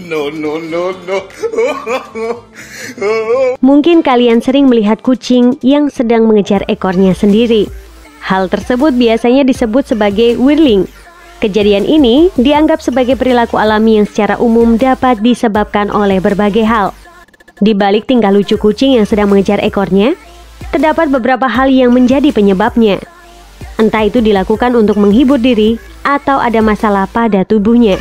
No, no, no, no. Mungkin kalian sering melihat kucing yang sedang mengejar ekornya sendiri. Hal tersebut biasanya disebut sebagai whirling. Kejadian ini dianggap sebagai perilaku alami yang secara umum dapat disebabkan oleh berbagai hal. Di balik tingkah lucu kucing yang sedang mengejar ekornya, terdapat beberapa hal yang menjadi penyebabnya. Entah itu dilakukan untuk menghibur diri atau ada masalah pada tubuhnya.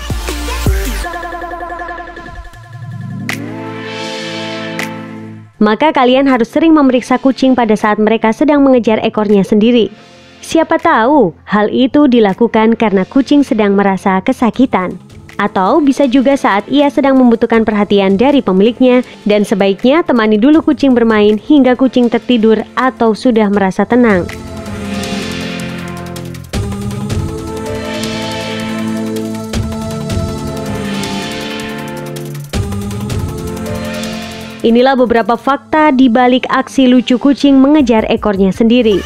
Maka kalian harus sering memeriksa kucing pada saat mereka sedang mengejar ekornya sendiri. Siapa tahu hal itu dilakukan karena kucing sedang merasa kesakitan. Atau bisa juga saat ia sedang membutuhkan perhatian dari pemiliknya, dan sebaiknya temani dulu kucing bermain hingga kucing tertidur atau sudah merasa tenang. Inilah beberapa fakta di balik aksi lucu kucing mengejar ekornya sendiri.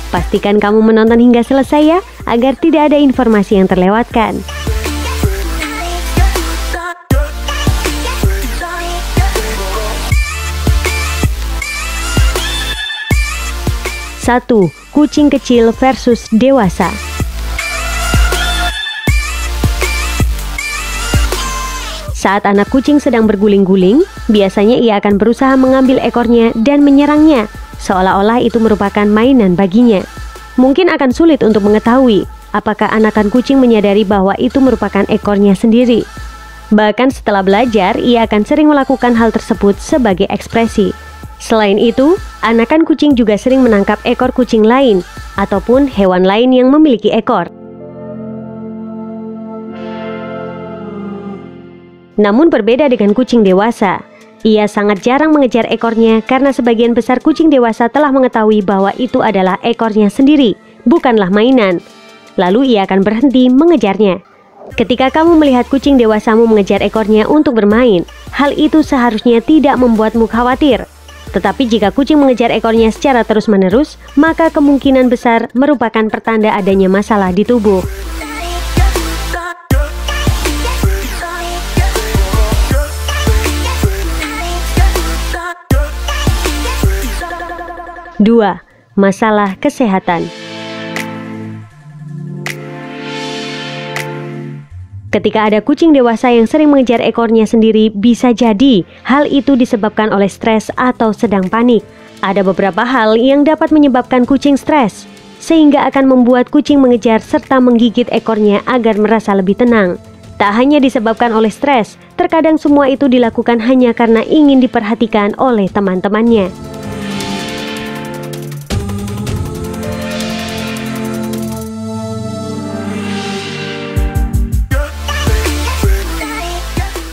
Pastikan kamu menonton hingga selesai ya, agar tidak ada informasi yang terlewatkan. Satu, kucing kecil versus dewasa. Saat anak kucing sedang berguling-guling, biasanya ia akan berusaha mengambil ekornya dan menyerangnya, seolah-olah itu merupakan mainan baginya. Mungkin akan sulit untuk mengetahui apakah anakan kucing menyadari bahwa itu merupakan ekornya sendiri. Bahkan setelah belajar, ia akan sering melakukan hal tersebut sebagai ekspresi. Selain itu, anakan kucing juga sering menangkap ekor kucing lain ataupun hewan lain yang memiliki ekor. Namun berbeda dengan kucing dewasa, ia sangat jarang mengejar ekornya karena sebagian besar kucing dewasa telah mengetahui bahwa itu adalah ekornya sendiri, bukanlah mainan. Lalu ia akan berhenti mengejarnya. Ketika kamu melihat kucing dewasamu mengejar ekornya untuk bermain, hal itu seharusnya tidak membuatmu khawatir. Tetapi jika kucing mengejar ekornya secara terus-menerus, maka kemungkinan besar merupakan pertanda adanya masalah di tubuh. Dua, masalah kesehatan. Ketika ada kucing dewasa yang sering mengejar ekornya sendiri, bisa jadi hal itu disebabkan oleh stres atau sedang panik. Ada beberapa hal yang dapat menyebabkan kucing stres, sehingga akan membuat kucing mengejar serta menggigit ekornya agar merasa lebih tenang. Tak hanya disebabkan oleh stres, terkadang semua itu dilakukan hanya karena ingin diperhatikan oleh teman-temannya.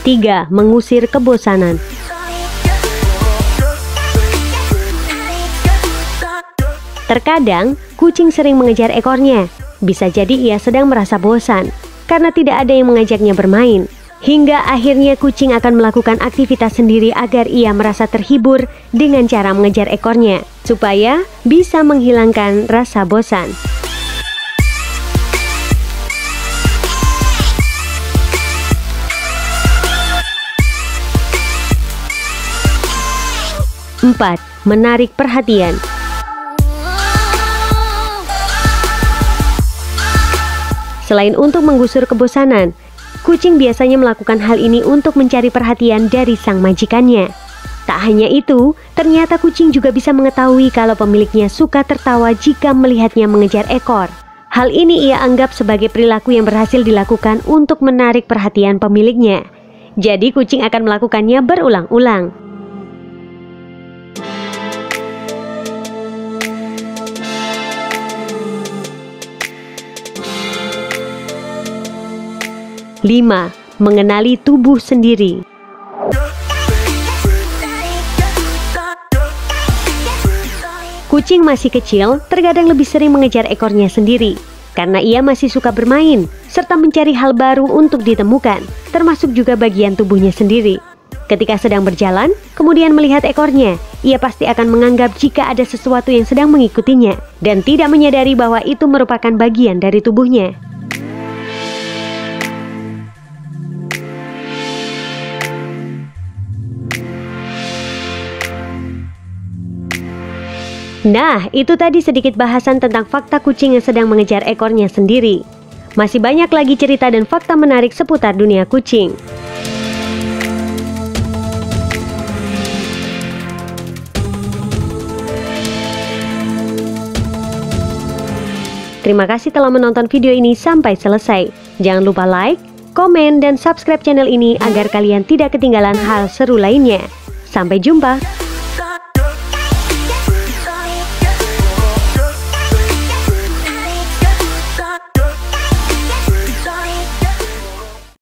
Tiga, mengusir kebosanan. Terkadang, kucing sering mengejar ekornya. Bisa jadi ia sedang merasa bosan, karena tidak ada yang mengajaknya bermain. Hingga akhirnya kucing akan melakukan aktivitas sendiri agar ia merasa terhibur dengan cara mengejar ekornya, supaya bisa menghilangkan rasa bosan. Empat, menarik perhatian. Selain untuk menggusur kebosanan, kucing biasanya melakukan hal ini untuk mencari perhatian dari sang majikannya. Tak hanya itu, ternyata kucing juga bisa mengetahui kalau pemiliknya suka tertawa jika melihatnya mengejar ekor. Hal ini ia anggap sebagai perilaku yang berhasil dilakukan untuk menarik perhatian pemiliknya. Jadi kucing akan melakukannya berulang-ulang. 5. Mengenali tubuh sendiri. Kucing masih kecil terkadang lebih sering mengejar ekornya sendiri karena ia masih suka bermain serta mencari hal baru untuk ditemukan, termasuk juga bagian tubuhnya sendiri. Ketika sedang berjalan, kemudian melihat ekornya, ia pasti akan menganggap jika ada sesuatu yang sedang mengikutinya dan tidak menyadari bahwa itu merupakan bagian dari tubuhnya. Nah, itu tadi sedikit bahasan tentang fakta kucing yang sedang mengejar ekornya sendiri. Masih banyak lagi cerita dan fakta menarik seputar dunia kucing. Terima kasih telah menonton video ini sampai selesai. Jangan lupa like, komen, dan subscribe channel ini agar kalian tidak ketinggalan hal seru lainnya. Sampai jumpa!